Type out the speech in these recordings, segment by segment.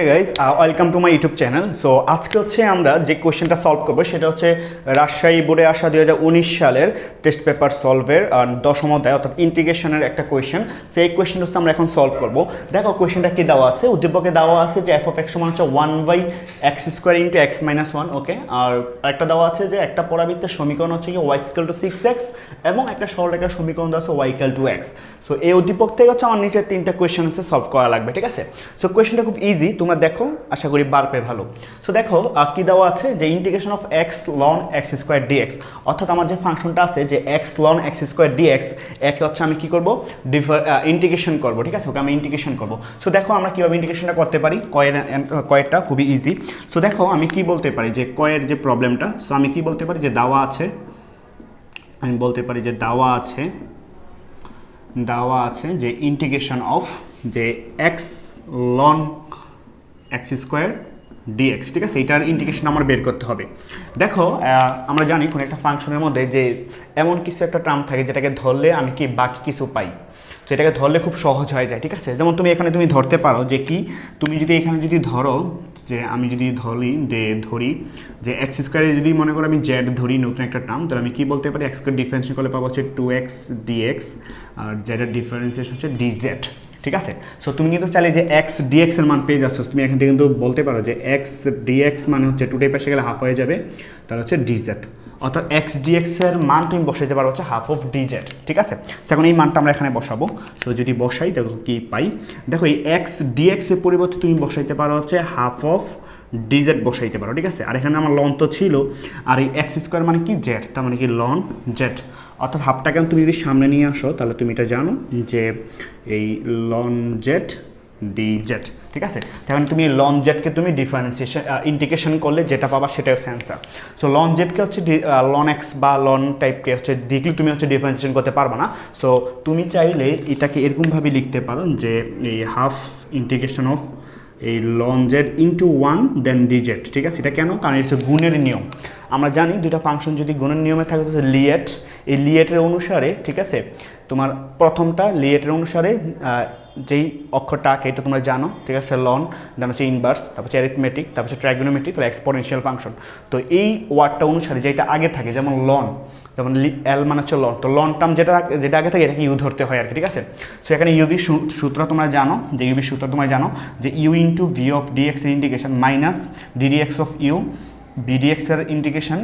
Guys welcome to my YouTube channel. So আজকে হচ্ছে আমরা যে কোয়েশ্চেনটা সলভ করবো সেটা হচ্ছে রাজশাহী বোর্ডে আসা 2019 সালের টেস্ট পেপার সলভের দশম অধ্যায় অর্থাৎ ইন্টিগ্রেশনের একটা কোয়েশ্চেন। সো এই কোয়েশ্চেনটা হচ্ছে আমরা এখন সলভ করবো। দেখো কোয়েশ্চেনটা কি দেওয়া আছে, উদ্দীপকে দেওয়া আছে যে এফ অফ এক্স সমান হচ্ছে 1/x² ইন্টু এক্স মাইনাস 1। ওকে, আর একটা দেওয়া আছে যে একটা পরাবৃত্তের সমীকরণ হচ্ছে কি y ইকুয়াল টু 6x এবং একটা সরলরেখার সমীকরণ দেওয়া আছে y equal to x। So এই উদ্দীপক থেকে হচ্ছে আমার নিচের তিনটা কোয়েশ্চেন আছে সলভ করা লাগবে, ঠিক আছে। সো কোয়েশ্চেনটা খুব ইজি, তোমরা দেখো, আশা করি বার পেয়ে ভালো। সো দেখো কি দেওয়া আছে যে integration of x ln x² dx, অর্থাৎ আমার যে ফাংশনটা আছে যে x ln x² dx একে হচ্ছে আমি কি করব, ইন্টিগ্রেশন করব, ঠিক আছে। ওকে আমি ইন্টিগ্রেশন করব। সো দেখো আমরা কিভাবে ইন্টিগ্রেশনটা করতে পারি, কয়েরটা খুবই ইজি। সো দেখো আমি কি বলতে পারি যে কয়ের যে প্রবলেমটা, সো আমি কি বলতে পারি যে দেওয়া আছে, আমি বলতে পারি যে দেওয়া আছে যে ইন্টিগ্রেশন অফ যে x ln x² dx, ঠিক আছে। এটার ইন্টিগ্রেশন আমার বের করতে হবে। দেখো আমরা জানি কোনো একটা ফাংশনের মধ্যে যে এমন কিছু একটা টার্ম থাকে যেটাকে ধরলে আমি কি বাকি কিছু পাই, তো এটাকে ধরলে খুব সহজ হয়ে যায়, ঠিক আছে। যেমন তুমি এখানে তুমি ধরতে পারো যে কি, তুমি যদি এখানে যদি ধরো যে আমি যদি ধরি যে x² যদি মনে করো আমি জেড ধরি নতুন একটা টার্ম, তাহলে আমি কি বলতে পারি x² ডিফারেন্সিয়েট করলে পাবো হচ্ছে 2x dx আর জেডের ডিফারেন্সিয়েশন হচ্ছে dz, ঠিক আছে। সো তুমি কিন্তু চাইলে যে x dx এর মান পেয়ে যাচ্ছ, তুমি এখান থেকে কিন্তু বলতে পারো যে x dx মানে হচ্ছে 2 পাশে গেলে হাফ হয়ে যাবে, তাহলে হচ্ছে dz, অর্থাৎ x dx এর মান তুমি বসাইতে পারো হচ্ছে হাফ অফ dz, ঠিক আছে। এখন এই মানটা আমরা এখানে বসাবো। সো যদি বসাই দেখো কি পাই, দেখো এই x dx এর পরিবর্তে তুমি বসাইতে পারো হচ্ছে হাফ অফ dz বসাইতে পারো, ঠিক আছে। আর এখানে আমার লন তো ছিল, আর এই x² মানে কি জেড, তার মানে কি লন জেড, অর্থাৎ হাফটাকে তুমি যদি সামনে নিয়ে আসো তাহলে তুমি এটা জানো যে এই লন জেড dz, ঠিক আছে। তখন তুমি লন জেডকে তুমি ডিফারেন্সিয়েশন ইন্টিগ্রেশন করলে যেটা পাবা সেটা হচ্ছে অ্যান্সার। সো লন জেডকে হচ্ছে লন এক্স বা লন টাইপকে হচ্ছে দেখলে তুমি হচ্ছে ডিফারেন্সিয়েশন করতে পারবে না। সো তুমি চাইলে এটাকে এরকমভাবে লিখতে পারো যে এই হাফ ইন্টিগ্রেশন অফ এই লন জেড ইন্টু 1 দেন ডিজেড, ঠিক আছে। এটা কেন, কারণ এটা গুণের নিয়ম। আমরা জানি দুইটা ফাংশন যদি গুণের নিয়মে থাকে তো লিয়েট, এই লিয়েটের অনুসারে, ঠিক আছে, তোমার প্রথমটা লিয়েটের অনুসারে যেই অক্ষরটা আঁকে এটা তোমরা জানো, ঠিক আছে, লন, দেন হচ্ছে ইনভার্স, তারপর হচ্ছে অ্যারিথমেটিক, তারপর হচ্ছে ট্রাইগোনোমেট্রিক, তারপর এক্সপোনেনশিয়াল ফাংশন। তো এই ওয়ার্ডটা অনুসারে যেটা আগে থাকে, যেমন লন, যেমন এল মানে হচ্ছে লন, তো লন টার্ম যেটা আগে থাকে এটাকে ইউ ধরতে হয় আর কি, ঠিক আছে। সো এখানে ইউবির সূত্র তোমরা জানো, যে ইউবির সূত্র তোমরা জানো যে u into v of dx এর integration minus d dx of u v dx এর ইন্টিগ্রেশন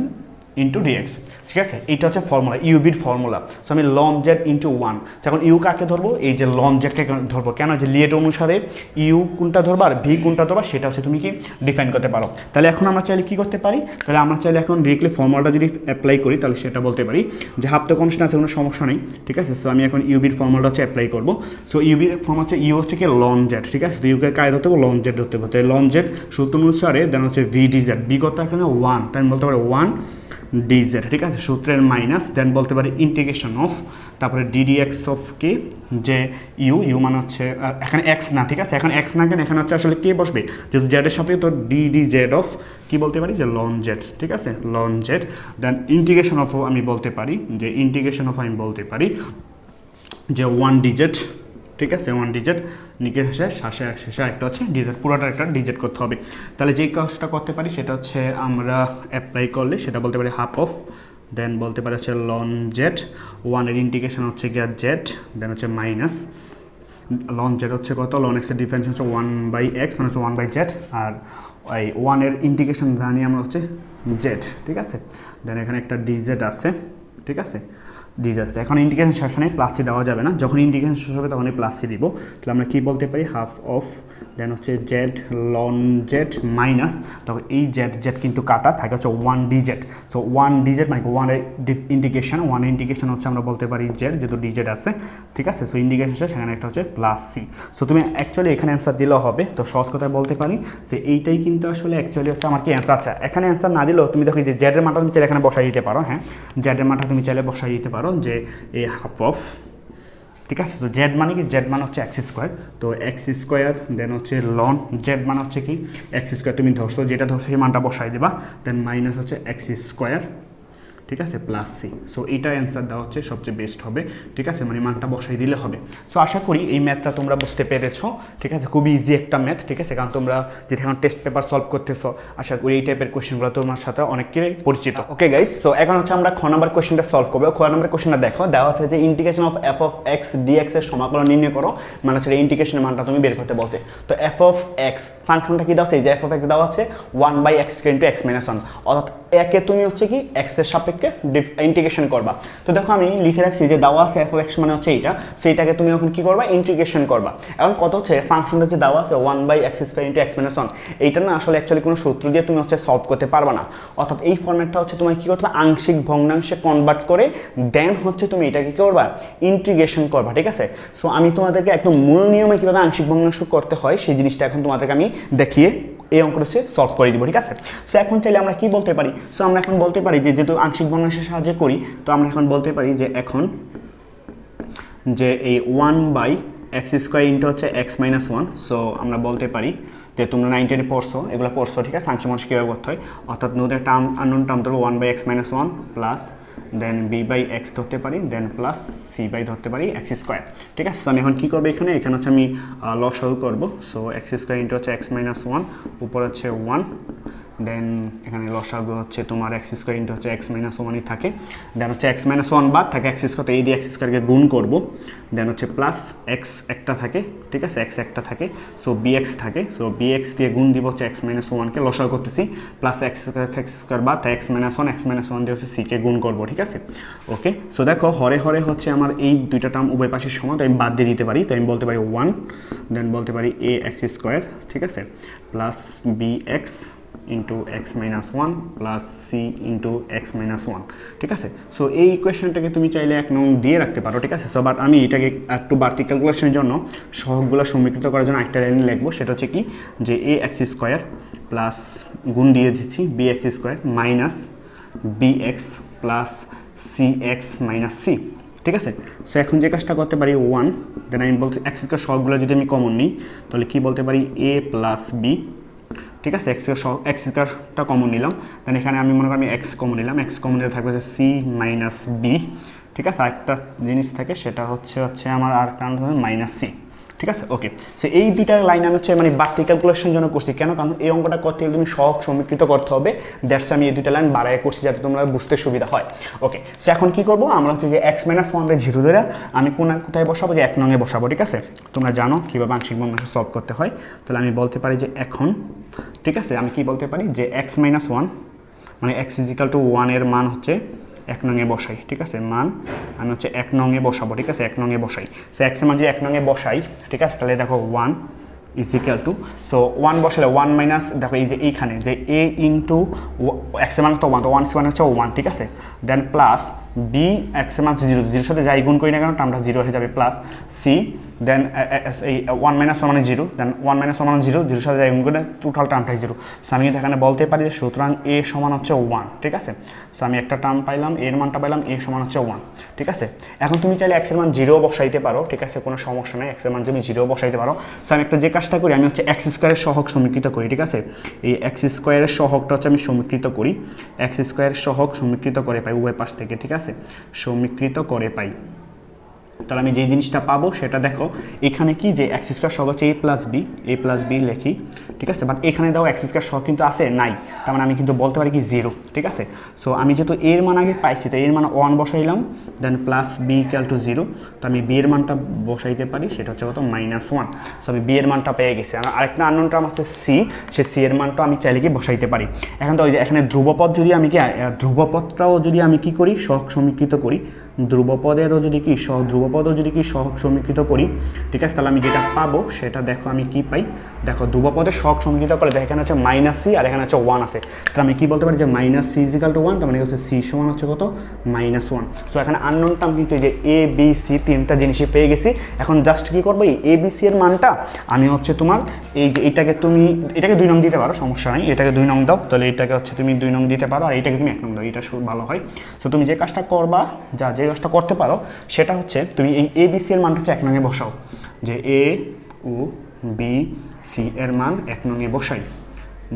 ইন্টু ডিএক্স, ঠিক আছে। এইটা হচ্ছে ফর্মুলা, ইউবির ফর্মুলা। সো আমি লন জেড ইন্টু 1, এখন ইউ কাকে ধরবো, এই যে লন জেডকে ধরবো, কেন যে লিয়েট অনুসারে ইউ কোনটা ধরবা আর ভি কোনটা ধরবা সেটা হচ্ছে তুমি কি ডিফাইন করতে পারো। তাহলে এখন আমরা চাইলে কি করতে পারি, তাহলে আমরা চাইলে এখন ডিরেক্টলি ফর্মুলাটা যদি অ্যাপ্লাই করি তাহলে সেটা বলতে পারি যে হাফ তো কনস্ট্যান্ট আছে, কোনো সমস্যা নেই, ঠিক আছে। সো আমি এখন ইউবির ফর্মুলাটা হচ্ছে অ্যাপ্লাই করবো। সো ইউবির ফর্ম হচ্ছে ইউ হচ্ছে কি লন জেড, ঠিক আছে। তো ইউকে কায় ধরতে হবে, লন জেড ধরতে হবে। লন জেড সূত্র অনুসারে দেন হচ্ছে ভি ডিজেড, বি কত এখানে 1, তাই আমি বলতে পারি 1 dz, ঠিক আছে, সূত্রের মাইনাস দেন বলতে পারি ইন্টিগ্রেশন অফ, তারপরে ডিডিএক্স অফ কে, যে ইউ মানে হচ্ছে এখানে এক্স না, ঠিক আছে, এখন এক্স না, কেন এখানে হচ্ছে আসলে কে বসবে, যেহেতু জেডের সাপেক্ষে তো ডিডি অফ কি বলতে পারি যে লন জেড, ঠিক আছে, লন জেড দেন ইন্টিগ্রেশন অফ আমি বলতে পারি যে ইন্টিগ্রেশন অফ আমি বলতে পারি যে 1 ডিজেড, ঠিক আছে, 1 ডিজেড নিকে শেষে একটা হচ্ছে ডিজেড, পুরোটা একটা ডিজেড করতে হবে। তাহলে যেই কাজটা করতে পারি সেটা হচ্ছে আমরা অ্যাপ্লাই করলে সেটা বলতে পারি হাফ অফ, দেন বলতে পারি হচ্ছে লন জেড 1 এর ইন্টিগ্রেশন হচ্ছে গিয়া জেড, দেন হচ্ছে মাইনাস লন জেড হচ্ছে কত, লন এক্সের ডিফারেন্স হচ্ছে 1/x মানে হচ্ছে 1/z, আর এই 1 এর ইন্টিগ্রেশন জানি আমরা হচ্ছে জেড, ঠিক আছে। দেন এখানে একটা ডিজেড আছে, ঠিক আছে, ডিজেড। এখন ইন্টিগ্রেশন শেষ নেই, প্লাস সি দেওয়া যাবে না, যখন ইন্টিগ্রেশন শেষ হবে তখনই প্লাস সি দিব। তাহলে আমরা কী বলতে পারি, হাফ অফ দেন হচ্ছে জেড লন জেড মাইনাস, তবে এই জেড কিন্তু কাটা থাকে হচ্ছে 1 ডিজেড। সো 1 ডিজেড মানে 1 এর ইন্টিগ্রেশন, 1 এর ইন্টিগ্রেশন হচ্ছে আমরা বলতে পারি জেড, যেহেতু ডিজেড আছে, ঠিক আছে। সো ইন্টিগ্রেশন শেষ, সেখানে একটা হচ্ছে প্লাস সি। সো তুমি অ্যাকচুয়ালি এখানে অ্যান্সার দিলেও হবে। তো সহজ কথায় বলতে পারি যে এইটাই কিন্তু আসলে অ্যাকচুয়ালি হচ্ছে আমার কি অ্যান্সার। আচ্ছা, এখানে অ্যান্সার না দিলেও তুমি দেখো যে জেডের মানটা তুমি চাইলে এখানে বসাই দিতে পারো, হ্যাঁ, জেডের মানটা তুমি চাইলে বসাই দিতে পারো যে এই হাফ অফ, ঠিক আছে। তো জেড মানে কি, জেড মানে হচ্ছে x², তো x² দেন হচ্ছে লন জেড মানে হচ্ছে কি x², তুমি ধরছো যেটা ধরছো সেই মানটা বসাই দেবা, দেন মাইনাস হচ্ছে x², ঠিক আছে প্লাস সি। সো এইটা অ্যান্সার দেওয়া হচ্ছে সবচেয়ে বেস্ট হবে, ঠিক আছে, মানে মানটা বসাই দিলে হবে। সো আশা করি এই ম্যাথটা তোমরা বুঝতে পেরেছো, ঠিক আছে, খুবই ইজি একটা ম্যাথ, ঠিক আছে, কারণ তোমরা যদি এখন টেস্ট পেপার সলভ করতেছো আশা করি এই টাইপের কোয়েশ্চেনগুলো তোমার সাথে অনেকেই পরিচিত। ওকে গাইস, সো এখন হচ্ছে আমরা খ নাম্বার কোয়েশ্চেনটা সলভ করবো। খ নাম্বার কোয়েশ্চেনটা দেখো, দেওয়া হচ্ছে যে integration of F of X DX এর সমাকলন নির্ণয় করো, মানে হচ্ছে ইন্টিগ্রেশনের মানটা তুমি বের করতে বলছে। তো এফ অফ এক্স ফাংশনটা কি দেওয়া আছে, যে এফ অফ এক্স দেওয়া আছে 1/x ইন্টু এক্স মাইনাস 1, অর্থাৎ একে তুমি হচ্ছে কি এক্স এর সাপেক্ষে ইন্টিগ্রেশন করবা। তো দেখো আমি লিখে রাখছি যে দেওয়া আছে এফ অফ এক্স মানে হচ্ছে এইটা, সেইটাকে তুমি এখন কি করবা, ইন্টিগ্রেশন করবা। এখন কত হচ্ছে ফাংশনটা যে দেওয়া আছে 1/x ইন্টু এক্স মাইনাস 1, এইটা না আসলে অ্যাকচুয়ালি কোনো সূত্র দিয়ে তুমি হচ্ছে সলভ করতে পারবা না, অর্থাৎ এই ফর্ম্যাটটা হচ্ছে তোমার কি করতে হবে, আংশিক ভগ্নাংশে কনভার্ট করে দেন হচ্ছে তুমি এটাকে কি করবা, ইন্টিগ্রেশন করবা, ঠিক আছে। সো আমি তোমাদেরকে একদম মূল নিয়মে কিভাবে আংশিক ভগ্নাংশ করতে হয় সেই জিনিসটা এখন তোমাদেরকে আমি দেখিয়ে এই অঙ্কটা সে সলভ করে দিব, ঠিক আছে। সো এখন চাইলে আমরা কি বলতে পারি, সো আমরা এখন বলতে পারি যে যেহেতু আংশিক ভগ্নাংশের সাহায্যে করি, তো আমরা এখন বলতে পারি যে এখন যে এই 1/x² ইন্টু হচ্ছে এক্স মাইনাস 1, সো আমরা বলতে পারি যে তোমরা 9-10 পড়ছো, এগুলো পড়ছো, ঠিক আছে, আংশিক ভগ্নাংশ কীভাবে করতে হয়, অর্থাৎ নতুন একটা আননোন টার্ম ধরবো 1/x মাইনাস 1 প্লাস দেন b/x ধরতে পারি, দেন প্লাস c/, ধরতে পারি x², ঠিক আছে। সো আমি এখন কী করবো, এখানে হচ্ছে আমি লসাগু করবো। সো x² ইন্টু হচ্ছে এক্স মাইনাস 1, উপর হচ্ছে 1, দেন এখানে লসাগু হচ্ছে তোমার x² ইন্টু হচ্ছে এক্স মাইনাস 1ই থাকে, দেন হচ্ছে এক্স মাইনাস 1 বাদ থাকে x², তো এই দিয়ে x²কে গুণ করবো, দেন হচ্ছে প্লাস x একটা থাকে, ঠিক আছে, x একটা থাকে, সো bx থাকে, সো bx দিয়ে গুণ দিব হচ্ছে এক্স মাইনাস 1কে লসাগু করতেছি, প্লাস x² বাদ তাই এক্স মাইনাস 1 দিয়ে হচ্ছে c কে গুণ করবো, ঠিক আছে। ওকে, সো দেখো হরে হরে হচ্ছে আমার এই দুইটা টার্ম উভয় পাশের সমান, তো আমি বাদ দিয়ে দিতে পারি, তো আমি বলতে পারি 1, দেন বলতে পারি ax², ঠিক আছে, plus bx into X minus 1 plus C into X minus 1, ঠিক আছে। সো এই ইকুয়েশনটাকে তুমি চাইলে 1 নং দিয়ে রাখতে পারো, ঠিক আছে। সো বাট আমি এটাকে একটু বাড়তি ক্যালকুলেশনের জন্য সহগগুলো সমীকৃত করার জন্য একটা লাইন লিখবো, সেটা হচ্ছে কি যে ax² প্লাস গুণ দিয়ে দিচ্ছি bx² minus bx plus cx minus c, ঠিক আছে। সো এখন যে কাজটা করতে পারি 1, দেন আমি বলতে x² সহগগুলো যদি আমি কমন নিই তাহলে কি বলতে পারি a প্লাস b, ঠিক আছে, x²টা কমন নিলাম, দেন এখানে আমি মনে করি আমি x কমন নিলাম, x কমন নিলে থাকবে হচ্ছে c মাইনাস b, ঠিক আছে। আরেকটা জিনিস থাকে সেটা হচ্ছে আমার আর কারণ হবে মাইনাস c, ঠিক আছে। ওকে, সো এই দুইটা লাইন আমি হচ্ছে মানে বাড়তি ক্যালকুলেশন জন্য করছি, কেন, কারণ এই অঙ্কটা করতে গেলে তুমি সহগ সমীকৃত করতে হবে, দ্যাটস আমি এই দুইটা লাইন বাড়ায় করছি যাতে তোমরা বুঝতে সুবিধা হয়। ওকে, সো এখন কি করবো, আমরা হচ্ছে যে এক্স মাইনাস 1/0 ধরে আমি কোথায় বসাবো, যে 1 নংয়ে বসাবো, ঠিক আছে। তোমরা জানো কীভাবে আংশিক ভগ্নাংশ সলভ করতে হয়, তাহলে আমি বলতে পারি যে এখন, ঠিক আছে, আমি কি বলতে পারি যে এক্স মাইনাস 1 মানে x = 1 এর মান হচ্ছে 1 নংয়ে বসাই, ঠিক আছে, মান আমি হচ্ছে 1 নংয়ে বসাবো, ঠিক আছে, 1 নংয়ে বসাই। সো x এর মান যদি 1 নংয়ে বসাই, ঠিক আছে, তাহলে দেখো 1 = সো 1 বসালে 1 মাইনাস, দেখো এই যে এইখানে যে a ইন্টু x এর মান তো 1, তো 1 সমান হচ্ছে 1, ঠিক আছে, দেন প্লাস b x এর মান হচ্ছে 0, 0 সাথে যাই গুণ করি না কেন টার্মটা 0 হয়ে যাবে, প্লাস c, দেন এই 1 মাইনাস 1 মানে 0, দেন 1 মাইনাস 1 মানে 0, 0 সাথে যাই গুণ করে টোটাল টার্মটাই 0। সো আমি এখানে বলতে পারি যে সুতরাং a সমান হচ্ছে 1, ঠিক আছে। সো আমি একটা টার্ম পাইলাম, এর মানটা পাইলাম, a সমান হচ্ছে 1, ঠিক আছে। এখন তুমি চাইলে x এর মান 0 বসাইতে পারো, ঠিক আছে, কোনো সমস্যা নেই, x এর মান তুমি 0 বসাইতে পারো। সো আমি একটা যে কাজটা করি, আমি হচ্ছে x² এর সহগ সমীকৃত করি, ঠিক আছে, এই x² এর সহগটা হচ্ছে আমি সমীকৃত করি, x² এর সহগ সমীকৃত করে পাই উভয় পাশ থেকে, ঠিক আছে, সমীকৃত করে পাই। তাহলে আমি যে জিনিসটা পাবো সেটা দেখো, এখানে কি যে x² সহগ হচ্ছে a প্লাস b লিখি, ঠিক আছে, বাট এখানে দাও x² সহগ কিন্তু আছে নাই, তার মানে আমি কিন্তু বলতে পারি কি 0, ঠিক আছে। সো আমি যেহেতু এর মান আগে পাইছি, তো এর মান 1 বসাইলাম, দেন প্লাস b = 0, তো আমি b এর মানটা বসাইতে পারি, সেটা হচ্ছে কত, -1। সো আমি b এর মানটা পেয়ে গেছি। আরেকটা আননোন টার্ম আছে c, সে c এর মানটা আমি চাইলে কি বসাইতে পারি। এখন তো ওই যে এখানে ধ্রুবপদ যদি আমি কি ধ্রুবপদটাও যদি আমি কি করি, সহগ সমীকৃত করি, ধ্রুবপদেরও যদি কি সহগ সমীকৃত করি, ঠিক আছে, তাহলে আমি যেটা পাবো সেটা দেখো আমি কি পাই, দেখো ধ্রুবপদের সহগ সমীকৃত করে দেখো এখানে হচ্ছে -c আর এখানে হচ্ছে 1 আছে, তাহলে আমি কি বলতে পারি যে -c = 1, তার মানে হচ্ছে c সমান হচ্ছে কত, -1। সো এখানে আননোন টার্ম কিন্তু এই যে a b c তিনটা জিনিসই পেয়ে গেছি। এখন জাস্ট কি করবো, এই a b c এর মানটা আমি হচ্ছে তোমার এই যে এটাকে 2 নং দিতে পারো, সমস্যা নাই, এটাকে 2 নং দাও, তাহলে এটাকে হচ্ছে তুমি 2 নং দিতে পারো, আর এটাকে তুমি 1 নং দাও, এটা ভালো হয়। সো তুমি যে কাজটা করবা, যে কাজটা করতে পারো সেটা হচ্ছে তুমি এই a b c এর মানটা হচ্ছে 1 নংয়ে বসাও, যে a ও b c এর মান 1 নংয়ে বসাই,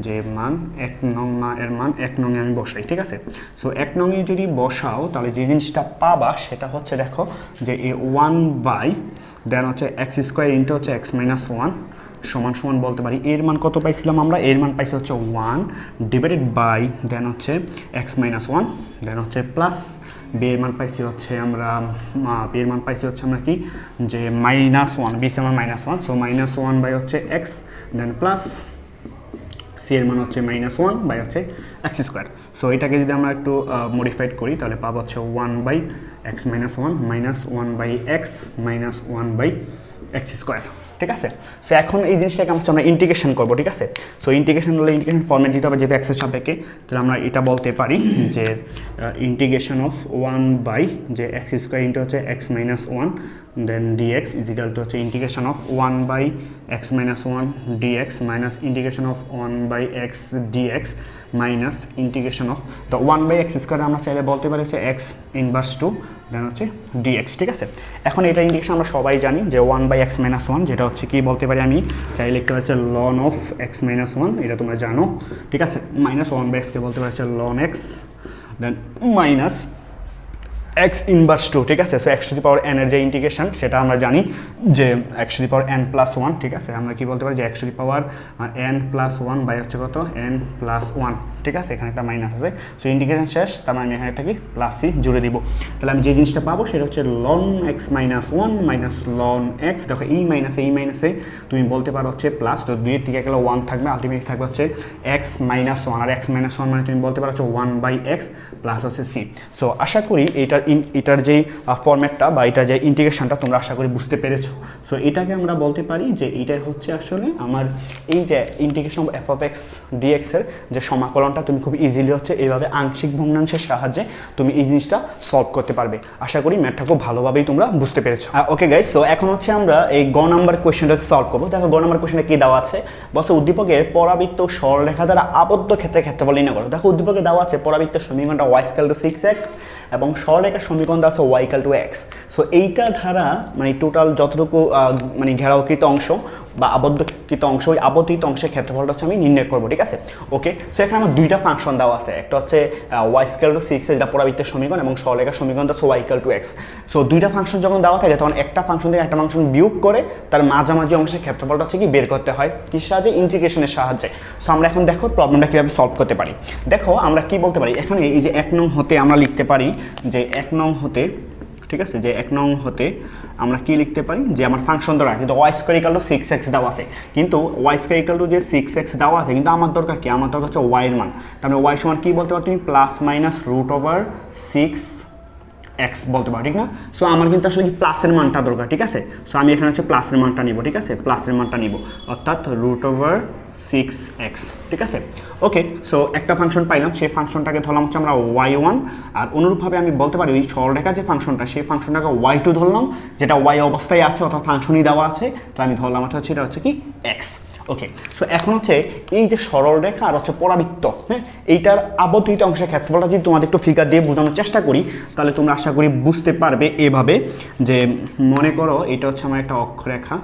যে মান 1 নং এর মান 1 নং এ আমি বসাই, ঠিক আছে। সো 1 নং এ যদি বসাও তাহলে যে জিনিসটা পাবা সেটা হচ্ছে দেখো যে এই 1 বাই দেন হচ্ছে এক্স স্কোয়ার ইন্টু হচ্ছে এক্স মাইনাস 1 সমান সমান বলতে পারি এর মান কত পাইছিলাম আমরা, এর মান পাইছি হচ্ছে 1 ডিভাইডেড বাই দেন হচ্ছে এক্স মাইনাস 1 দেন হচ্ছে প্লাস বি এর মান পাইছি হচ্ছে আমরা কি যে মাইনাস 1, বি আমার মাইনাস 1, সো মাইনাস 1 বাই হচ্ছে এক্স দেন প্লাস সি এর মান হচ্ছে মাইনাস 1 বাই হচ্ছে এক্স স্কোয়ার। সো এটাকে যদি আমরা একটু মডিফাইড করি তাহলে পাবো হচ্ছে 1 by x minus 1 minus 1 by x minus 1 by x square, ঠিক আছে। সো এখন এই জিনিসটাকে আমরা ইন্টিগ্রেশন করবো, ঠিক আছে। সো ইন্টিগ্রেশন হলে ইন্টিগ্রেশন ফর্মেট দিতে হবে যেহেতু এক্সের সাপেক্ষে, তাহলে আমরা এটা বলতে পারি যে ইন্টিগ্রেশন অফ 1 বাই যে এক্স স্কোয়ার ইন্টু হচ্ছে x minus 1 then dx is equal to হচ্ছে integration of 1 by x minus 1 dx minus integration of 1 by x dx minus integration of the 1 by x square আমরা চাইলে বলতে পারি হচ্ছে x inverse 2 দেন হচ্ছে dx, ঠিক আছে। এখন এটা ইন্টিগ্রেশন আমরা সবাই জানি যে 1 বাই এক্স মাইনাস 1 যেটা হচ্ছে কি বলতে পারি আমি চাইলে লিখতে পারি হচ্ছে লন অফ এক্স মাইনাস 1, এটা তোমরা জানো, ঠিক আছে। মাইনাস 1 বাই এক্সকে বলতে পারি হচ্ছে লন X then minus X inverse 2, ঠিক আছে। So X to the power N এর যে ইন্টিগ্রেশন সেটা আমরা জানি যে X to the power N plus 1, ঠিক আছে। আমরা কি বলতে পারি যে X to the power N plus 1 by হচ্ছে কত এন প্লাস 1, ঠিক আছে। এখানে একটা মাইনাস আছে, সো ইন্টিগ্রেশন শেষ, তার মানে আমি এখানে একটা কি প্লাস সি জুড়ে দিব। তাহলে আমি যে জিনিসটা পাবো সেটা হচ্ছে লন এক্স মাইনাস 1 মাইনাস লন এক্স, দেখো এই মাইনাসে তুমি বলতে পারো হচ্ছে প্লাস, তো 2 এর থেকে গেলে 1 থাকবে, আলটিমেটলি থাকবে হচ্ছে এক্স মাইনাস 1, আর এক্স মাইনাস 1 মানে তুমি বলতে পারো হচ্ছে 1 বাই এক্স প্লাস হচ্ছে সি। সো আশা করি এটার যে ফরম্যাটটা বা এটার যে ইন্টিগ্রেশনটা তোমরা আশা করি বুঝতে পেরেছো। সো এটাকে আমরা বলতে পারি যে এটাই হচ্ছে আসলে আমার এই যে integration of F of X DX এর যে সমাকলনটা তুমি খুব ইজিলি হচ্ছে এইভাবে আংশিক ভগ্নাংশের সাহায্যে তুমি এই জিনিসটা সলভ করতে পারবে। আশা করি ম্যাথটা খুব ভালোভাবেই তোমরা বুঝতে পেরেছো। ওকে গাইস, সো এখন হচ্ছে আমরা এই গ নাম্বার কোয়েশ্চেনটা সলভ করবো। দেখো গ নাম্বার কোয়েশ্চেনে কি দেওয়া আছে, বলছে উদ্দীপকের পরাবৃত্ত সরলরেখা দ্বারা আবদ্ধ ক্ষেত্রফল নির্ণয় করো। দেখো উদ্দীপকে দেওয়া আছে পরাবৃত্তের সমীকরণটা y = 6x এবং সরলরেখার সমীকরণ দেওয়া আছে y = x। সো এইটা ধারা মানে টোটাল যতটুকু মানে ঘেরাওকৃত অংশ বা আবদ্ধকৃত অংশ, ওই আবদ্ধিত অংশের ক্ষেত্রফলটা হচ্ছে আমি নির্ণয় করবো, ঠিক আছে। ওকে, সো এখানে আমার দুইটা ফাংশন দেওয়া আছে, একটা হচ্ছে y = 6 যেটা পরাবৃত্তের সমীকরণ এবং সরলরেখার সমীকরণ হচ্ছে y = x। সো দুইটা ফাংশন যখন দেওয়া থাকে তখন একটা ফাংশন থেকে একটা ফাংশন বিয়োগ করে তার মাঝামাঝি অংশের ক্ষেত্রফলটা হচ্ছে কি বের করতে হয়, কিসের সাহায্যে, ইন্টিগ্রেশনের সাহায্যে। সো আমরা এখন দেখো প্রবলেমটা কীভাবে সলভ করতে পারি। দেখো আমরা কি বলতে পারি, এখানে এই যে 1 নং হতে আমরা লিখতে পারি যে 1 নং হতে, ঠিক আছে, যে 1 নং হতে আমরা কি লিখতে পারি যে আমার ফাংশন দ্বারা কিন্তু y = 6x দেওয়া আছে, কিন্তু y = যে 6x দেওয়া আছে কিন্তু আমার দরকার কি, আমার দরকার হচ্ছে y এর মান। তার মানে y সমান কি বলতে পারো তুমি ±√6x বলতে পারো, ঠিক না। সো আমার কিন্তু আসলে কি প্লাসের মানটা দরকার, ঠিক আছে। সো আমি এখানে হচ্ছে প্লাসের মানটা নিব, ঠিক আছে, প্লাসের মানটা নিব অর্থাৎ √6x, ঠিক আছে। ওকে, সো একটা ফাংশন পাইলাম, সেই ফাংশনটাকে ধরলাম হচ্ছে আমরা y1, আর অনুরূপভাবে আমি বলতে পারি ওই সরলরেখার যে ফাংশনটা সেই ফাংশনটাকে y2 ধরলাম, যেটা y অবস্থায় আছে অর্থাৎ ফাংশনই দেওয়া আছে, তো আমি ধরলাম হচ্ছে এটা হচ্ছে কি x। ওকে, সো এখন হচ্ছে এই যে সরলরেখা আর হচ্ছে পরাবৃত্ত, হ্যাঁ, এইটার আবদ্ধিত অংশের ক্ষেত্রফলটা যদি তোমাদের একটু ফিগার দিয়ে বোঝানোর চেষ্টা করি তাহলে তোমরা আশা করি বুঝতে পারবে এভাবে যে মনে করো এটা হচ্ছে আমার একটা অক্ষরেখা,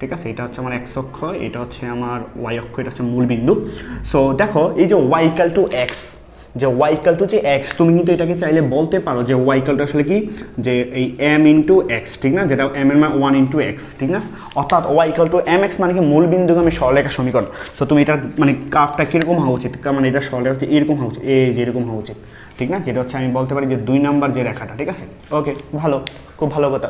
ঠিক আছে, এটা হচ্ছে আমার x অক্ষ, এটা হচ্ছে আমার y অক্ষ, এটা হচ্ছে মূল বিন্দু। সো দেখো এই যে y = x, যে y = যে x, তুমি কিন্তু এটাকে চাইলে বলতে পারো যে y = আসলে কি যে এই m × x, ঠিক না, যেটা m এর মান 1 × x, ঠিক না, অর্থাৎ y = mx মানে কি মূল বিন্দুগামী সরলরেখা সমীকরণ। তো তুমি এটা মানে কার্ভটা কিরকম হওয়া উচিত, মানে এটা সরলরেখা হচ্ছে এরকম হওয়া উচিত, এই যে এরকম হওয়া উচিত, ঠিক না, যেটা হচ্ছে আমি বলতে পারি যে 2 নাম্বার যে রেখাটা, ঠিক আছে। ওকে, ভালো, খুব ভালো কথা।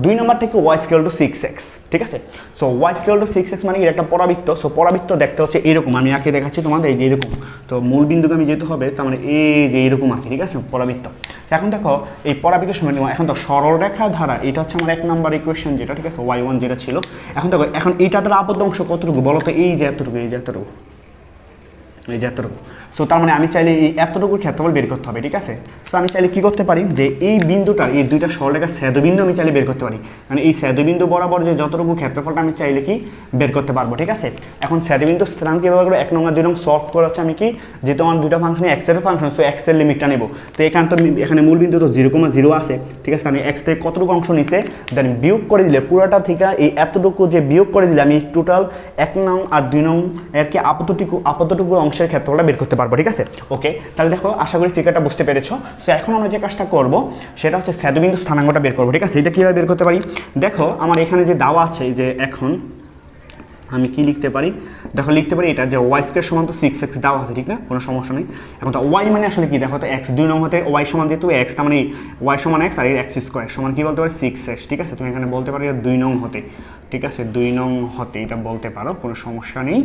2 নাম্বার থেকে y = 6x, ঠিক আছে। সো y = 6x মানে এটা একটা পরাবৃত্ত। সো পরাবৃত্ত দেখতে হচ্ছে এরকম, আমি আঁকে দেখাচ্ছি তোমাদের, এই যে এরকম। তো মূল বিন্দুগামী যেহেতু হবে তার মানে এই যে এরকম আঁকি, ঠিক আছে, পরাবৃত্ত। এখন দেখো এই পরাবৃত্তের সময় এখন তো সরলরেখা ধারা, এটা হচ্ছে আমার 1 নাম্বার ইকুয়েশন যেটা, ঠিক আছে, y1 যেটা ছিল। এখন দেখো এখন এইটা দ্বারা আবদ্ধ অংশ কতটুকু বলো তো, এই যে এতটুকু, এই যে এতটুকু, এই যে এতটুকু। সো তার মানে আমি চাইলে এই এতটুকুর ক্ষেত্রফল বের করতে হবে, ঠিক আছে। সো আমি চাইলে কী করতে পারি যে এই বিন্দুটার এই দুইটা সরলরেখার ছেদবিন্দু আমি চাইলে বের করতে পারি, মানে এই ছেদবিন্দু বরাবর যে যতটুকু ক্ষেত্রফলটা আমি চাইলে কি বের করতে পারবো, ঠিক আছে। এখন ছেদবিন্দু স্থানাঙ্ক কীভাবে করবো, 1 নং আর 2 নং সলভ করে হচ্ছে আমি কি, যেহেতু আমার দুইটা ফাংশনে এক্সের ফাংশন, সো এক্সের লিমিটটা নেব। তো এখানে তো এখানে মূল বিন্দু তো 0,0 আছে, ঠিক আছে। আমি এক্স থেকে কতটুকু অংশ নিছে দেন বিয়োগ করে দিলে পুরোটা থেকে এই এতটুকু যে বিয়োগ করে দিলে আমি টোটাল 1 নং আর 2 নং এর কি আপাতটুকু অংশের ক্ষেত্রফলটা বের করতে পারবো, ঠিক আছে। ওকে, তাহলে দেখো আশা করি ফিগারটা বুঝতে পেরেছো। সো এখন আমরা যে কাজটা করব সেটা হচ্ছে ছেদবিন্দু স্থানাঙ্কটা বের করবো, ঠিক আছে। এটা কীভাবে বের করতে পারি, দেখো আমার এখানে যে দেওয়া আছে যে এখন আমি কি লিখতে পারি, দেখো লিখতে পারি এটা যে ওয়াই স্কোয়ার সমান তো 6x দেওয়া আছে, ঠিক না, কোনো সমস্যা নেই। এখন তো ওয়াই মানে আসলে কি, দেখো তো এক্স 2 নং হতে ওয়াই সমান যেহেতু এক্স, তার মানে ওয়াই সমান এক্স আর এক্স স্কোয়ার সমান কি বলতে পারি 6x, ঠিক আছে। তুমি এখানে বলতে পারো 2 নং হতে, ঠিক আছে, 2 নং হতে এটা বলতে পারো, কোনো সমস্যা নেই।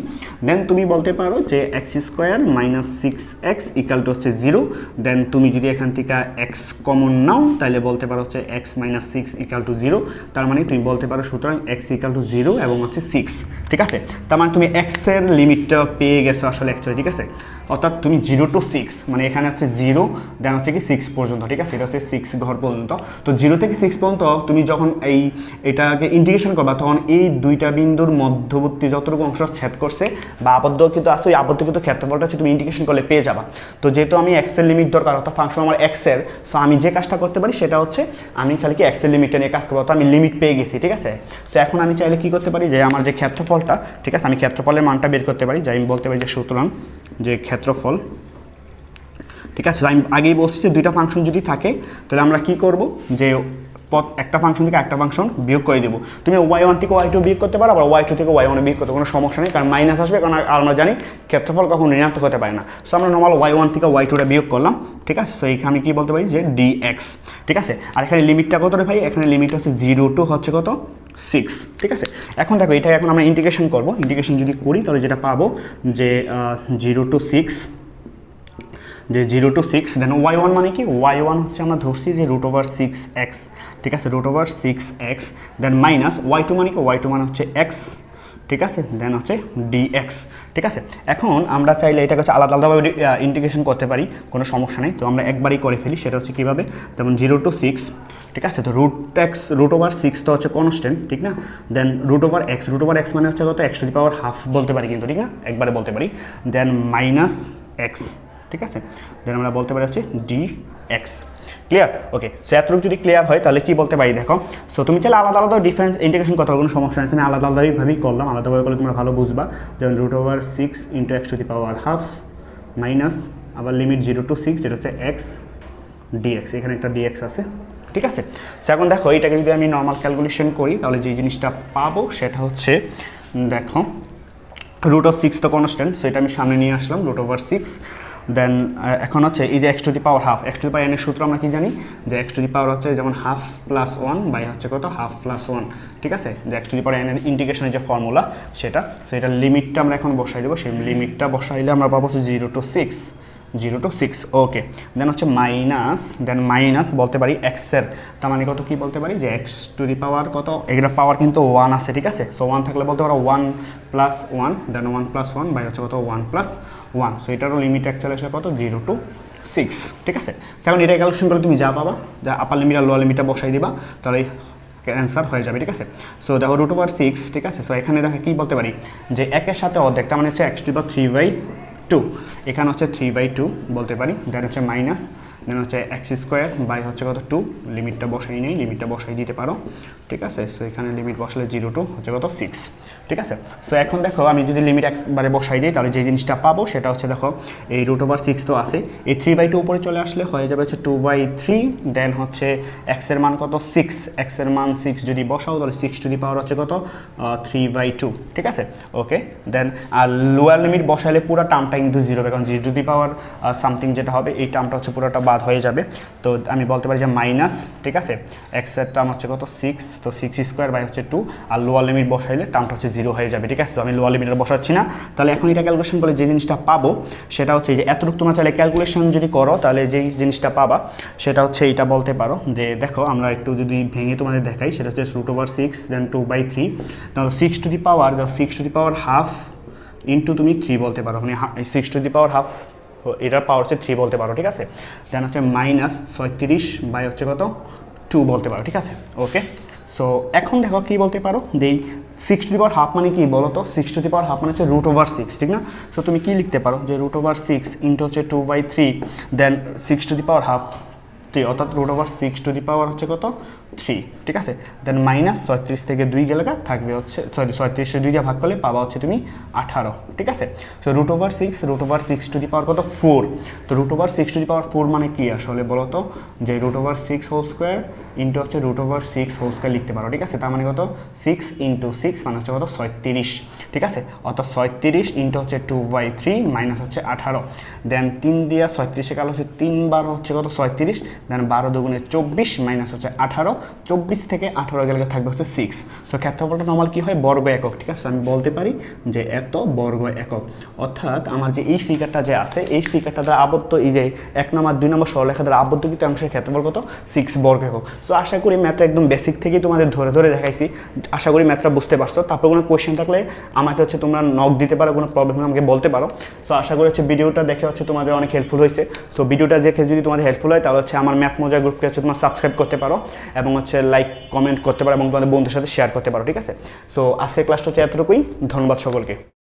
দেন তুমি বলতে পারো যে x square minus 6x equal to হচ্ছে 0। দেন তুমি যদি এখান থেকে এক্স কমন নাও তাহলে বলতে পারো হচ্ছে এক্স মাইনাস 6 ইকাল টু 0। তার মানে তুমি বলতে পারো সুতরাং এক্স ইকাল টু 0 এবং হচ্ছে 6, ঠিক আছে। তার মানে তুমি এক্সের লিমিটটা পেয়ে গেছো আসলে অ্যাকচুয়ালি, ঠিক আছে। অর্থাৎ তুমি 0 to 6 মানে এখানে হচ্ছে 0 দেন হচ্ছে কি 6 পর্যন্ত, ঠিক আছে। এটা হচ্ছে 6 ঘর পর্যন্ত। তো 0 থেকে 6 পর্যন্ত তুমি যখন এটাকে ইন্টিগ্রেশন করবা তখন এই দুইটা বিন্দুর মধ্যবর্তী যতটুকু অংশ ছেদ করছে বা আবদ্ধ কিন্তু আছে, ওই আবদ্ধকৃত ক্ষেত্রফলটা হচ্ছে তুমি ইন্টিগ্রেশন করলে পেয়ে যাবা। তো যেহেতু আমি এক্সের লিমিট দরকার, অর্থাৎ ফাংশন আমার এক্সের, সো আমি যে কাজটা করতে পারি সেটা হচ্ছে আমি খালি কি এক্সের লিমিটটা নিয়ে কাজ করবো, তো আমি লিমিট পেয়ে গেছি, ঠিক আছে। সো এখন আমি চাইলে কি করতে পারি যে আমার যে ক্ষেত্রফলটা, ঠিক আছে, আমি ক্ষেত্রফলের মানটা বের করতে পারি, যে আমি বলতে পারি যে সুতরাং যে ক্ষেত্রফল, ঠিক আছে। আমি আগেই বলছি যে দুইটা ফাংশন যদি থাকে তাহলে আমরা কি করব, যে একটা ফাংশন থেকে একটা ফাংশন বিয়োগ করে দেবো। তুমি y1 থেকে y2 বিয়োগ করতে পারো, আবার y2 থেকে y1 বিয়োগ করতে কোনো সমস্যা নেই, কারণ মাইনাস আসবে, কারণ আমরা জানি ক্ষেত্রফল কখন ঋণাত্মক হতে পারে না। সো আমরা নর্মাল y1 থেকে y2টা বিয়োগ করলাম, ঠিক আছে। সো এখানে আমি কি বলতে পারি যে dx, ঠিক আছে। আর এখানে লিমিটটা কত রে ভাই, এখানে লিমিট হচ্ছে 0 to হচ্ছে কত 6, ঠিক আছে। এখন দেখো এটা এখন আমরা ইন্টিগ্রেশন করব, ইন্টিগ্রেশন যদি করি তাহলে যেটা পাবো যে 0 to 6, যে 0 to 6, দেন y1 মানে কি, y1 হচ্ছে আমরা ধরছি যে √6x, ঠিক আছে, √6x, দেন মাইনাস y2 মানে কি, y2 মানে হচ্ছে x, ঠিক আছে, দেন হচ্ছে dx, ঠিক আছে। এখন আমরা চাইলে এটাকে হচ্ছে আলাদা আলাদাভাবে ইন্টিগ্রেশন করতে পারি, কোনো সমস্যা নেই। তো আমরা একবারই করে ফেলি, সেটা হচ্ছে কীভাবে, যেমন 0 to 6, ঠিক আছে। তো √6 তো হচ্ছে কনস্ট্যান্ট, ঠিক না। দেন √x মানে হচ্ছে কত, x⁻½ বলতে পারি কিন্তু, ঠিক না, একবারে বলতে পারি। দেন মাইনাস x, ঠিক আছে। দেন আমরা বলতে পারি হচ্ছে dx, ক্লিয়ার। ওকে, সো এতটুকু যদি ক্লিয়ার হয় তাহলে কি বলতে পারি দেখো। সো তুমি চাইলে আলাদা আলাদা ডিফারেন্স ইন্টিগ্রেশন করতে পারো, কোনো সমস্যা নেই। আমি আলাদা আলাদাভাবেই করলাম, আলাদাভাবে করলে তোমরা ভালো বুঝবা। যেমন √6 × x⁻½ মাইনাস আবার লিমিট 0 to 6, যেটা হচ্ছে x dx, এখানে একটা dx আছে, ঠিক আছে। সো এখন দেখো এটাকে যদি আমি নর্মাল ক্যালকুলেশন করি তাহলে যে জিনিসটা পাবো সেটা হচ্ছে, দেখো √6 তো কনস্ট্যান্ট, সো এটা আমি সামনে নিয়ে আসলাম √6। দেন এখন হচ্ছে এই যে x⁻½ x⁻n এর সূত্র আমরা কি জানি, যে x⁻, হচ্ছে যেমন ½ + 1 বাই হচ্ছে কত ½ + 1, ঠিক আছে। যে x⁻n এর ইন্টিগ্রেশনের যে ফর্মুলা সেটা, সো এটার লিমিটটা আমরা এখন বসাই দেবো। সেই লিমিটটা বসাইলে আমরা পাবো হচ্ছে 0 to 6, ওকে। দেন হচ্ছে মাইনাস, দেন মাইনাস বলতে পারি এক্সের, তার মানে কত কি বলতে পারি যে x⁻, কত এগুলোর পাওয়ার কিন্তু 1 আছে, ঠিক আছে। সো 1 থাকলে বলতে পারো 1 + 1, দেন 1 + 1 বাই হচ্ছে কত 1 + 1। সো এটারও লিমিট অ্যাকচুয়ালি আসলে কত 0 to 6, ঠিক আছে। এখন এটা ক্যালকুলেশন করলে তুমি যা পাবা, যা আপার লিমিট আর লোয়ার লিমিটটা বসাই দিবা, তাহলে অ্যান্সার হয়ে যাবে, ঠিক আছে। সো দেখো √6, ঠিক আছে। সো এখানে দেখো কি বলতে পারি যে 1 এর সাথে অর্ধেক, তার মানে হচ্ছে x⁻3/2, এখানে হচ্ছে 3/2 বলতে পারি। দেন হচ্ছে মাইনাস, দেন হচ্ছে x² বাই হচ্ছে কত 2, লিমিটটা বসাই নেই, লিমিটটা বসাই দিতে পারো, ঠিক আছে। সো এখানে লিমিট বসালে 0 to হচ্ছে কত 6, ঠিক আছে। সো এখন দেখো আমি যদি লিমিট একবারে বসাই দিই তাহলে যে জিনিসটা পাবো সেটা হচ্ছে, দেখো এই √6 তো আছে, এই 3/2 উপরে চলে আসলে হয়ে যাবে হচ্ছে 2/3। দেন হচ্ছে x এর মান কত 6, x এর মান 6 যদি বসাও তাহলে 6 হচ্ছে কত 3/2, ঠিক আছে, ওকে। দেন আর লোয়ার লিমিট বসাইলে পুরো টার্মটা কিন্তু 0 হবে, কারণ 0 সামথিং যেটা হবে এই টার্মটা হচ্ছে পুরোটা বাদ হয়ে যাবে। তো আমি বলতে পারি যে মাইনাস, ঠিক আছে, x এর টার্ম হচ্ছে কত 6, তো 6² বাই হচ্ছে 2, আর লোয়ার লিমিট বসাইলে টার্মটা হচ্ছে 0 হয়ে যাবে, ঠিক আছে। তো আমি লোয়ার লিমিটটা বসাচ্ছি না। তাহলে এখন এটা ক্যালকুলেশন করলে যে জিনিসটা পাবো সেটা হচ্ছে যে এতটুকু তোমরা চাইলে ক্যালকুলেশন যদি করো তাহলে যেই জিনিসটা পাবা সেটা হচ্ছে এইটা বলতে পারো যে, দেখো আমরা একটু যদি ভেঙে তোমাদের দেখাই, সেটা হচ্ছে √6 দেন 2/3, তাহলে 6 টু দি পাওয়ার ½ ইন্টু তুমি 3 বলতে পারো, মানে 6 টু দি পাওয়ার হাফ, এটার পাওয়ার হচ্ছে 3 বলতে পারো, ঠিক আছে। দেন হচ্ছে মাইনাস 36 বাই হচ্ছে কত 2 বলতে পারো, ঠিক আছে। ওকে, সো এখন দেখো কী বলতে পারো যে 6 টু দি পাওয়ার হাফ মানে কি বলো তো, 6 টু দি পাওয়ার হাফ মানে হচ্ছে √6, ঠিক না। সো তুমি কি লিখতে পারো যে √6 ইন্টু হচ্ছে 2/3, দেন 6 টু দি পাওয়ার হাফ 3, অর্থাৎ √6 টু দি পাওয়ার হচ্ছে কত 3, ঠিক আছে। দেন মাইনাস 36 থেকে 2 গেলে থাকবে হচ্ছে, সরি 36 2 দিয়ে ভাগ করলে পাবা হচ্ছে তুমি 18, ঠিক আছে। সো √6 টু দি পাওয়ার কত 4, তো √6 টু দি পাওয়ার 4 মানে কি আসলে বলো তো, যে √6 হোল স্কোয়ার ইন্টু হচ্ছে √6 হোল স্কোয়ার লিখতে পারো, ঠিক আছে। তার মানে কত 6 ইন্টু 6 মানে হচ্ছে কত 36, ঠিক আছে। অর্থাৎ 36 ইন্টু হচ্ছে 2/3 মাইনাস হচ্ছে 18, দেন 3 দিয়ে 36 কালো হচ্ছে 3 বার হচ্ছে কত 36, দেন 12 দুগুণে 24 মাইনাস হচ্ছে 18, 24 থেকে 18 গেলে থাকবে হচ্ছে 6। সো ক্ষেত্রফলটা নর্মাল কি হয় বর্গ একক, ঠিক আছে। আমি বলতে পারি যে এত বর্গ একক, অর্থাৎ আমার যে এই ফিগারটা যে আছে এই ফিগারটা দ্বারা আবদ্ধ, এই যে 1 নম্বর 2 নম্বর সরলরেখা দ্বারা আবদ্ধ কিন্তু অংশের ক্ষেত্রফল কত 6 বর্গ একক। সো আশা করি ম্যাথটা একদম বেসিক থেকেই তোমাদের ধরে ধরে দেখাইছি, আশা করি ম্যাথটা বুঝতে পারছো। তারপর কোনো কোয়েশ্চেন থাকলে আমাকে হচ্ছে তোমরা নক দিতে পারো, কোনো প্রবলেম হলে আমাকে বলতে পারো। সো আশা করি হচ্ছে ভিডিওটা দেখে হচ্ছে তোমাদের অনেক হেল্পফুল হয়েছে। সো ভিডিওটা দেখে যদি তোমাদের হেল্পফুল হয় তাহলে হচ্ছে আমার ম্যাথ মজা গ্রুপকে হচ্ছে তোমরা সাবস্ক্রাইব করতে পারো এবং হচ্ছে লাইক কমেন্ট করতে পারো এবং তোমাদের বন্ধুদের সাথে শেয়ার করতে পারো, ঠিক আছে। সো আজকের ক্লাসটা হচ্ছে এতটুকুই, ধন্যবাদ সকলকে।